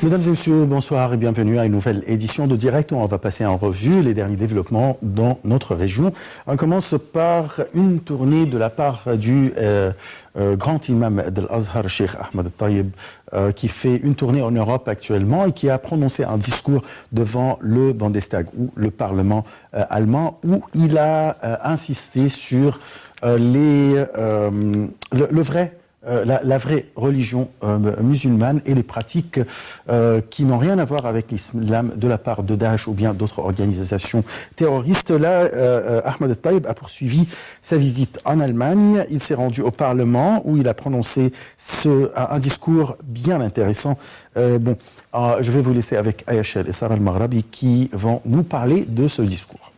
Mesdames et messieurs, bonsoir et bienvenue à une nouvelle édition de Direct où on va passer en revue les derniers développements dans notre région. On commence par une tournée de la part du grand imam de l'Azhar, Cheikh Ahmed Tayyib, qui fait une tournée en Europe actuellement et qui a prononcé un discours devant le Bundestag, ou le Parlement allemand, où il a insisté sur la vraie religion musulmane et les pratiques qui n'ont rien à voir avec l'islam de la part de Daesh ou bien d'autres organisations terroristes. Là, Ahmed Tayyib a poursuivi sa visite en Allemagne. Il s'est rendu au Parlement où il a prononcé un discours bien intéressant. Je vais vous laisser avec Ayachel et Sarah Al-Maghrabi qui vont nous parler de ce discours.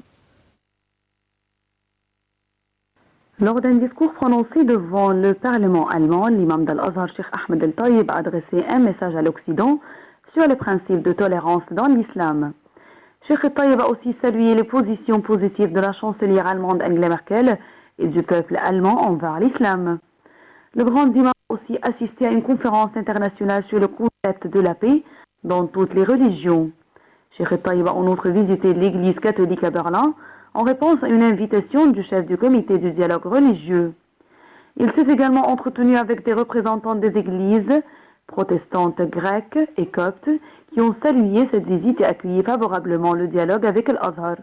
Lors d'un discours prononcé devant le Parlement allemand, l'imam d'Al-Azhar, Cheikh Ahmed Al-Tayyib, a adressé un message à l'Occident sur les principes de tolérance dans l'islam. Cheikh Al-Tayyib a aussi salué les positions positives de la chancelière allemande Angela Merkel et du peuple allemand envers l'islam. Le grand imam a aussi assisté à une conférence internationale sur le concept de la paix dans toutes les religions. Cheikh Al-Tayyib a en outre visité l'église catholique à Berlin en réponse à une invitation du chef du comité du dialogue religieux. Il s'est également entretenu avec des représentants des églises protestantes grecques et coptes qui ont salué cette visite et accueilli favorablement le dialogue avec l'Azhar.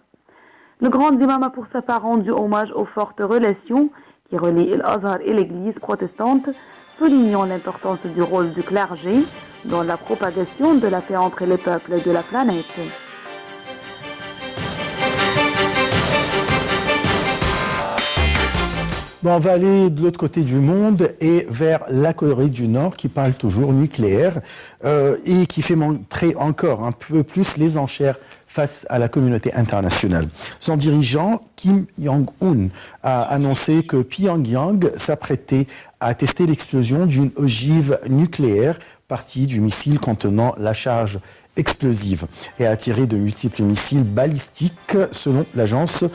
Le grand imam a pour sa part rendu hommage aux fortes relations qui relient l'Azhar et l'église protestante, soulignant l'importance du rôle du clergé dans la propagation de la paix entre les peuples de la planète. On va aller de l'autre côté du monde et vers la Corée du Nord qui parle toujours nucléaire et qui fait montrer encore un peu plus les enchères face à la communauté internationale. Son dirigeant, Kim Jong-un, a annoncé que Pyongyang s'apprêtait à tester l'explosion d'une ogive nucléaire partie du missile contenant la charge explosive et a tiré de multiples missiles balistiques selon l'agence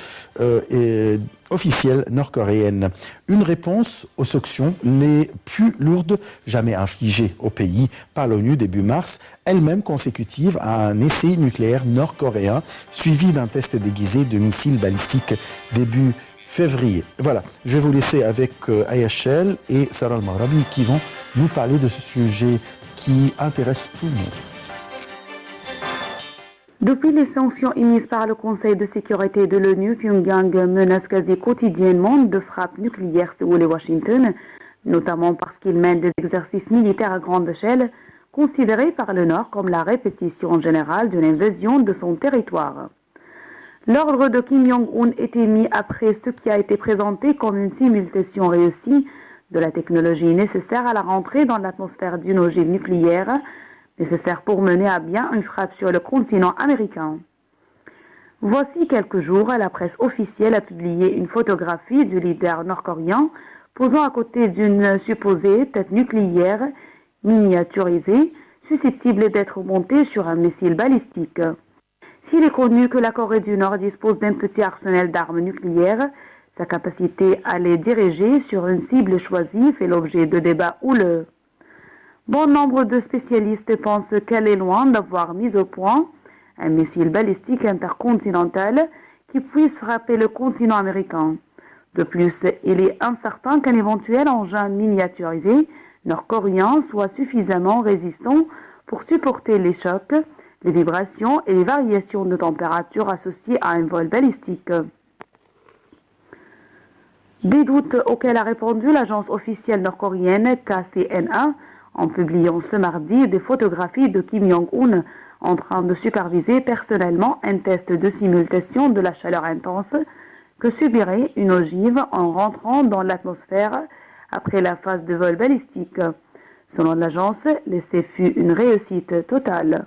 officielle nord-coréenne. Une réponse aux sanctions les plus lourdes jamais infligées au pays par l'ONU début mars, elle-même consécutive à un essai nucléaire nord-coréen suivi d'un test déguisé de missiles balistiques début février. Voilà, je vais vous laisser avec Ayachel et Sarah Al-Maghrabi qui vont nous parler de ce sujet qui intéresse tout le monde. Depuis les sanctions émises par le Conseil de sécurité de l'ONU, Pyongyang menace quasi quotidiennement de frappes nucléaires Séoul et Washington, notamment parce qu'il mène des exercices militaires à grande échelle, considérés par le Nord comme la répétition générale d'une invasion de son territoire. L'ordre de Kim Jong-un est émis après ce qui a été présenté comme une simulation réussie de la technologie nécessaire à la rentrée dans l'atmosphère d'une ogive nucléaire, nécessaire pour mener à bien une frappe sur le continent américain. Voici quelques jours, la presse officielle a publié une photographie du leader nord-coréen posant à côté d'une supposée tête nucléaire miniaturisée, susceptible d'être montée sur un missile balistique. S'il est connu que la Corée du Nord dispose d'un petit arsenal d'armes nucléaires, sa capacité à les diriger sur une cible choisie fait l'objet de débats houleux. Bon nombre de spécialistes pensent qu'elle est loin d'avoir mis au point un missile balistique intercontinental qui puisse frapper le continent américain. De plus, il est incertain qu'un éventuel engin miniaturisé nord-coréen soit suffisamment résistant pour supporter les chocs, les vibrations et les variations de température associées à un vol balistique. Des doutes auxquels a répondu l'agence officielle nord-coréenne KCNA en publiant ce mardi des photographies de Kim Jong-un en train de superviser personnellement un test de simulation de la chaleur intense que subirait une ogive en rentrant dans l'atmosphère après la phase de vol balistique. Selon l'agence, l'essai fut une réussite totale.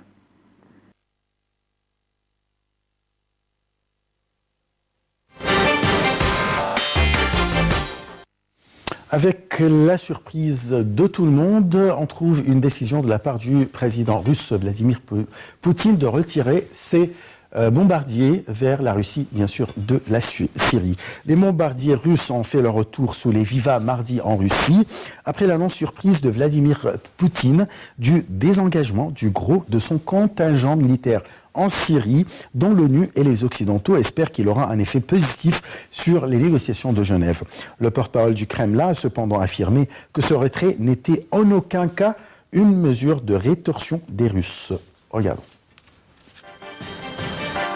Avec la surprise de tout le monde, on trouve une décision de la part du président russe Vladimir Poutine de retirer ses bombardiers vers la Russie, bien sûr, de la Syrie. Les bombardiers russes ont fait leur retour sous les Viva mardi en Russie, après l'annonce surprise de Vladimir Poutine du désengagement du gros de son contingent militaire en Syrie, dont l'ONU et les Occidentaux espèrent qu'il aura un effet positif sur les négociations de Genève. Le porte-parole du Kremlin a cependant affirmé que ce retrait n'était en aucun cas une mesure de rétorsion des Russes. Regardons.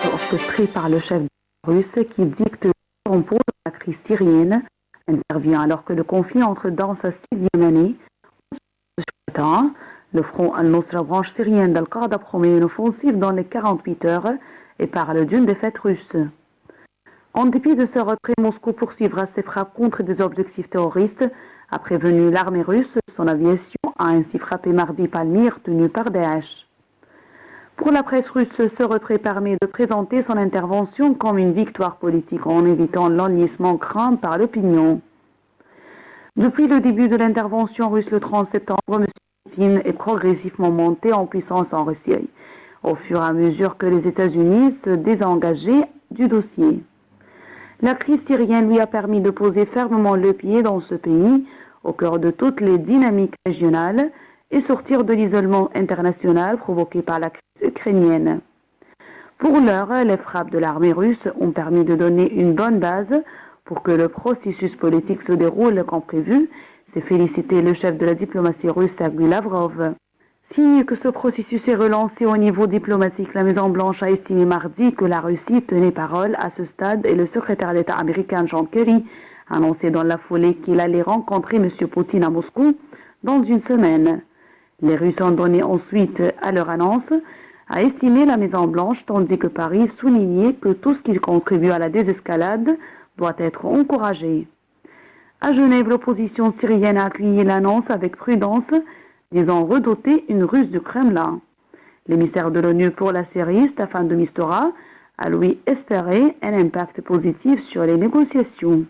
Orchestré par le chef russe qui dicte le tempo de la crise syrienne, intervient alors que le conflit entre dans sa 6e année. Le front al-Nusra, branche syrienne d'Al-Qaïda, promet une offensive dans les 48 heures et parle d'une défaite russe. En dépit de ce retrait, Moscou poursuivra ses frappes contre des objectifs terroristes, a prévenu l'armée russe. Son aviation a ainsi frappé mardi Palmyre, tenu par Daesh. Pour la presse russe, ce retrait permet de présenter son intervention comme une victoire politique en évitant l'enlisement craint par l'opinion. Depuis le début de l'intervention russe le 30 septembre, M. Poutine est progressivement monté en puissance en Russie, au fur et à mesure que les États-Unis se désengageaient du dossier. La crise syrienne lui a permis de poser fermement le pied dans ce pays, au cœur de toutes les dynamiques régionales, et sortir de l'isolement international provoqué par la crise ukrainienne. Pour l'heure, les frappes de l'armée russe ont permis de donner une bonne base pour que le processus politique se déroule comme prévu, s'est félicité le chef de la diplomatie russe, Sergei Lavrov. Signe que ce processus est relancé au niveau diplomatique, la Maison-Blanche a estimé mardi que la Russie tenait parole à ce stade et le secrétaire d'État américain John Kerry a annoncé dans la foulée qu'il allait rencontrer M. Poutine à Moscou dans une semaine. Les Russes ont donné ensuite à leur annonce, a estimé la Maison-Blanche, tandis que Paris soulignait que tout ce qui contribue à la désescalade doit être encouragé. À Genève, l'opposition syrienne a accueilli l'annonce avec prudence, disant redouter une ruse du Kremlin. L'émissaire de l'ONU pour la Syrie, Staffan de Mistura, a lui espéré un impact positif sur les négociations.